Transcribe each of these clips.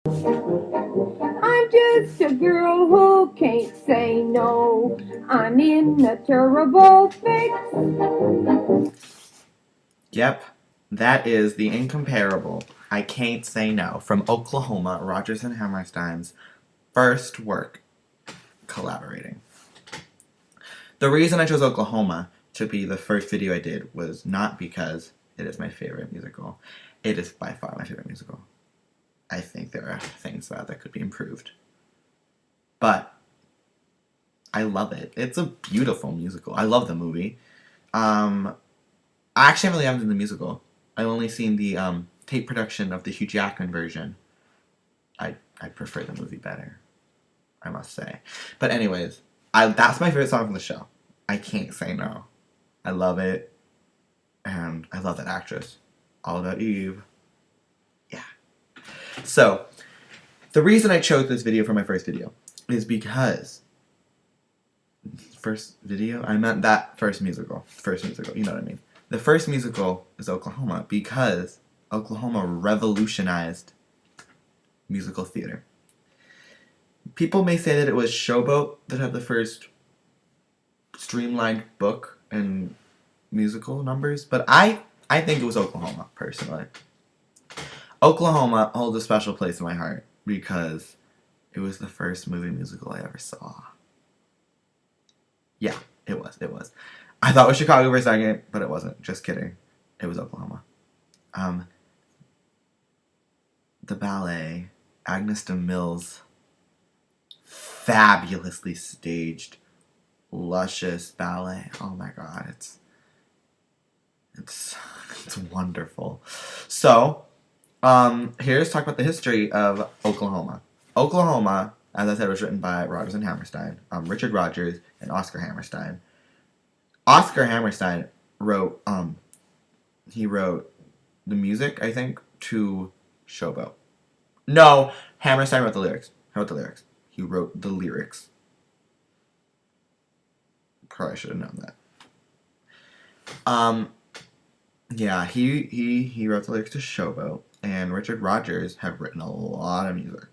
I'm just a girl who can't say no. I'm in a terrible fix. Yep, that is the incomparable I Can't Say No from Oklahoma, Rodgers and Hammerstein's first work collaborating. The reason I chose Oklahoma to be the first video I did was not because it is my favorite musical. It is by far my favorite musical. I think there are things about that could be improved. But I love it. It's a beautiful musical. I love the movie. I actually haven't seen the musical. I've only seen the tape production of the Hugh Jackman version. I prefer the movie better, I must say. But anyways, that's my favorite song from the show. I Can't Say No. I love it, and I love that actress. All About Eve. Yeah. So, the reason I chose this video for my first video is because first video? I meant that first musical. First musical, you know what I mean. The first musical is Oklahoma because Oklahoma revolutionized musical theater. People may say that it was Showboat that had the first streamlined book and musical numbers, but I think it was Oklahoma, personally. Oklahoma holds a special place in my heart because it was the first movie musical I ever saw. Yeah, it was. I thought it was Chicago for a second, but it wasn't. Just kidding. It was Oklahoma. The ballet, Agnes de Mille's fabulously staged, luscious ballet. Oh my god, it's wonderful. So, here's talk about the history of Oklahoma. Oklahoma, as I said, was written by Rodgers and Hammerstein, Richard Rodgers and Oscar Hammerstein. Oscar Hammerstein wrote the music, I think, to Showboat. No, Hammerstein wrote the lyrics. He wrote the lyrics. Probably should have known that. Yeah, he wrote the lyrics to Showboat, and Richard Rodgers have written a lot of music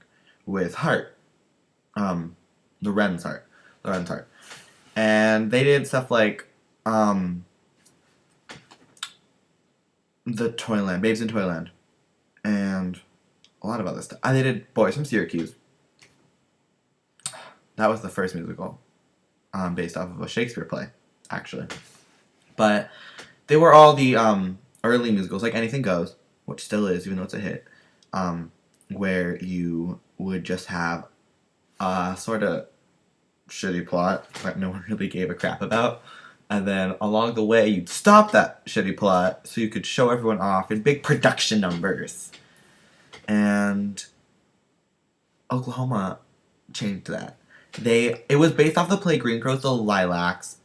with Heart. Loren's Heart. And they did stuff like the Toyland, Babes in Toyland, and a lot of other stuff. They did Boys from Syracuse. That was the first musical, based off of a Shakespeare play, actually. But they were all the early musicals, like Anything Goes, which still is, even though it's a hit, where you would just have a sort of shitty plot that no one really gave a crap about. And then along the way, you'd stop that shitty plot so you could show everyone off in big production numbers. And Oklahoma changed that. It was based off the play Green Grows the Lilacs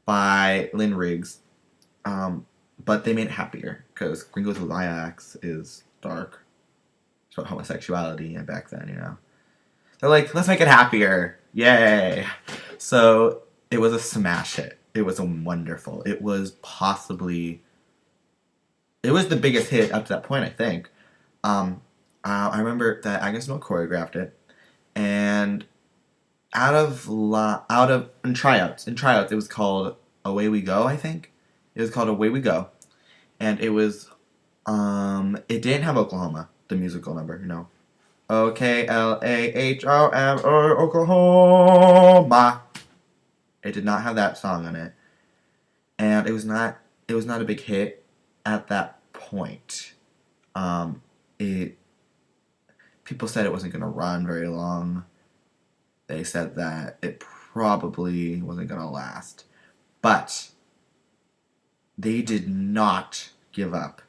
by Lynn Riggs, but they made it happier because Green Grows the Lilacs is dark. It's about homosexuality, and back then, they're like, let's make it happier, yay! So it was a smash hit. It was wonderful. It was the biggest hit up to that point, I think. I remember that Agnes Mill choreographed it, and in tryouts, it was called Away We Go, I think. It was called Away We Go, and it was, it didn't have Oklahoma, the musical number, OKLAHOM, or Oklahoma. It did not have that song on it, and it was not a big hit at that point. People said it wasn't going to run very long. They said that it probably wasn't going to last. But they did not give up.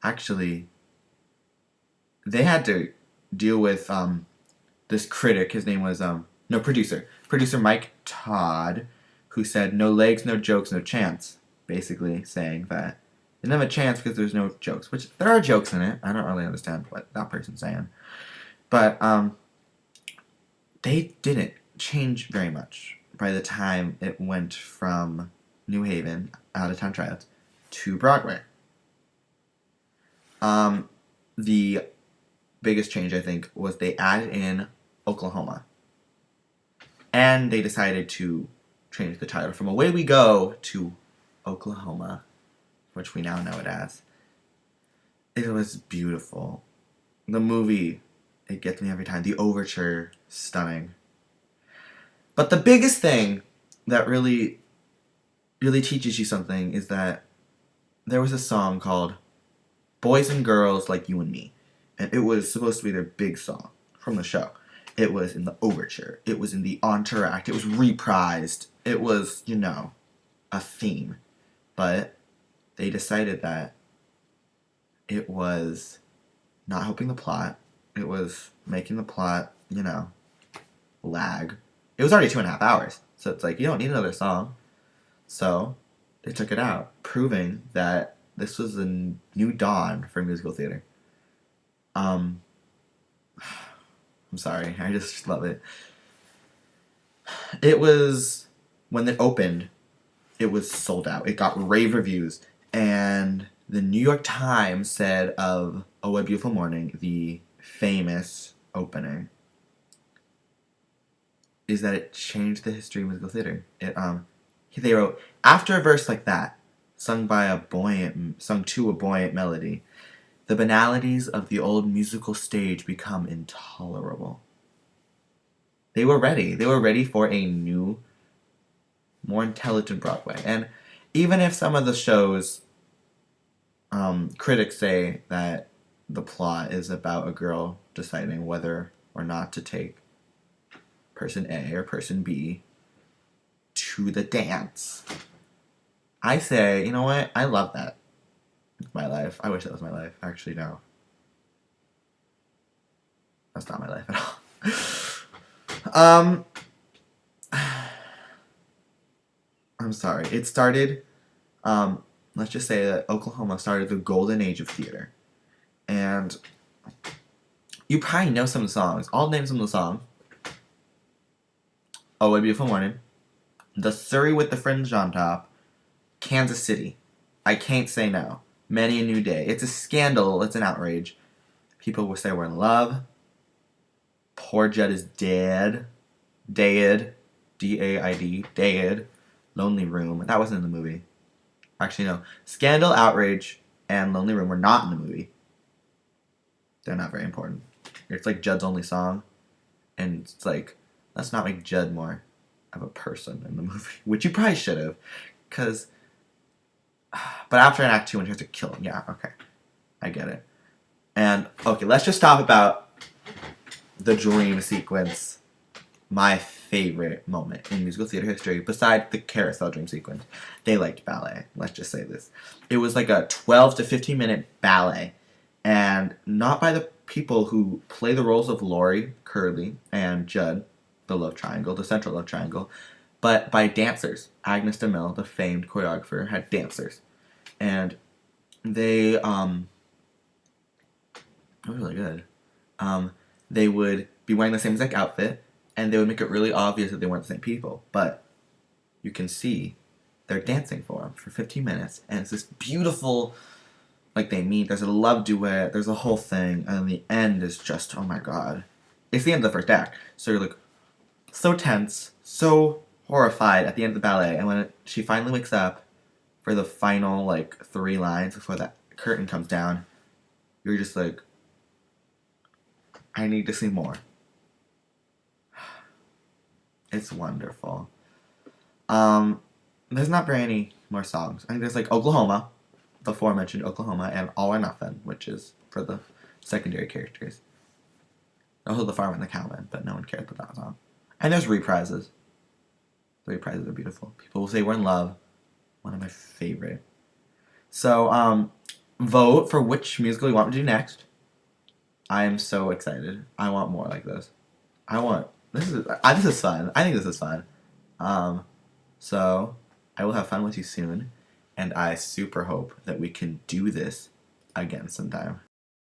Actually, they had to deal with this critic. His name was producer Mike Todd, who said no legs, no jokes, no chance. Basically saying that they didn't have a chance because there's no jokes. Which there are jokes in it. I don't really understand what that person's saying. But they didn't change very much by the time it went from New Haven, out of town tryouts, to Broadway. the biggest change, I think, was they added in Oklahoma. And they decided to change the title from Away We Go to Oklahoma, which we now know it as. It was beautiful. The movie, it gets me every time. The overture, stunning. But the biggest thing that really, really teaches you something is that there was a song called Boys and Girls Like You and Me. And it was supposed to be their big song from the show. It was in the overture. It was in the entourage. It was reprised. It was, a theme. But they decided that it was not helping the plot. It was making the plot, lag. It was already 2.5 hours. So it's like, you don't need another song. So they took it out, proving that this was a new dawn for musical theater. I'm sorry, I just love it. It was, when it opened, it was sold out. It got rave reviews. And the New York Times said of Oh, What a Beautiful Morning, the famous opening, is that it changed the history of musical theater. They wrote, after a verse like that, sung to a buoyant melody, the banalities of the old musical stage become intolerable. They were ready. They were ready for a new, more intelligent Broadway. And even if some of the shows, critics say that the plot is about a girl deciding whether or not to take person A or person B to the dance, I say, you know what? I love that. It's my life. I wish that was my life. Actually, no. That's not my life at all. I'm sorry. It started, let's just say that Oklahoma started the golden age of theater. And you probably know some of the songs. I'll name some of the songs. Oh, What a Beautiful Morning. The Surrey with the Fringe on Top. Kansas City. I Can't Say No. Many a New Day. It's a scandal. It's an outrage. People will say we're in love. Poor Judd is dead. Dead. D-A-I-D. Dead. Lonely Room. That wasn't in the movie. Actually, no. Scandal, Outrage, and Lonely Room were not in the movie. They're not very important. It's like Judd's only song. And it's like, let's not make Judd more of a person in the movie. Which you probably should have. Because... But after an Act 2, when you have to kill him. Yeah, okay. I get it. And, okay, let's just talk about the dream sequence. My favorite moment in musical theater history, besides the carousel dream sequence. They liked ballet. Let's just say this. It was like a 12 to 15 minute ballet. And not by the people who play the roles of Laurie, Curly, and Judd, the love triangle, the central love triangle, but by dancers. Agnes DeMille, the famed choreographer, had dancers. And they, it was really good. They would be wearing the same exact outfit, and they would make it really obvious that they weren't the same people. But you can see they're dancing for them for 15 minutes, and it's this beautiful, like, they meet, there's a love duet, there's a whole thing, and the end is just, oh my god. It's the end of the first act, so you're like, so tense, so horrified at the end of the ballet, and when she finally wakes up for the final, like, 3 lines before that curtain comes down, you're just like, I need to see more. It's wonderful. There's not very any more songs. I think there's like Oklahoma, the aforementioned Oklahoma, and All or Nothing, which is for the secondary characters. Also the Farmer and the Cowman, but no one cares about that song. And there's reprises. The reprises are beautiful. People will say We're in Love. One of my favorite. So, vote for which musical you want me to do next. I am so excited. I want more like this. This is fun. I think this is fun. So I will have fun with you soon, and I super hope that we can do this again sometime.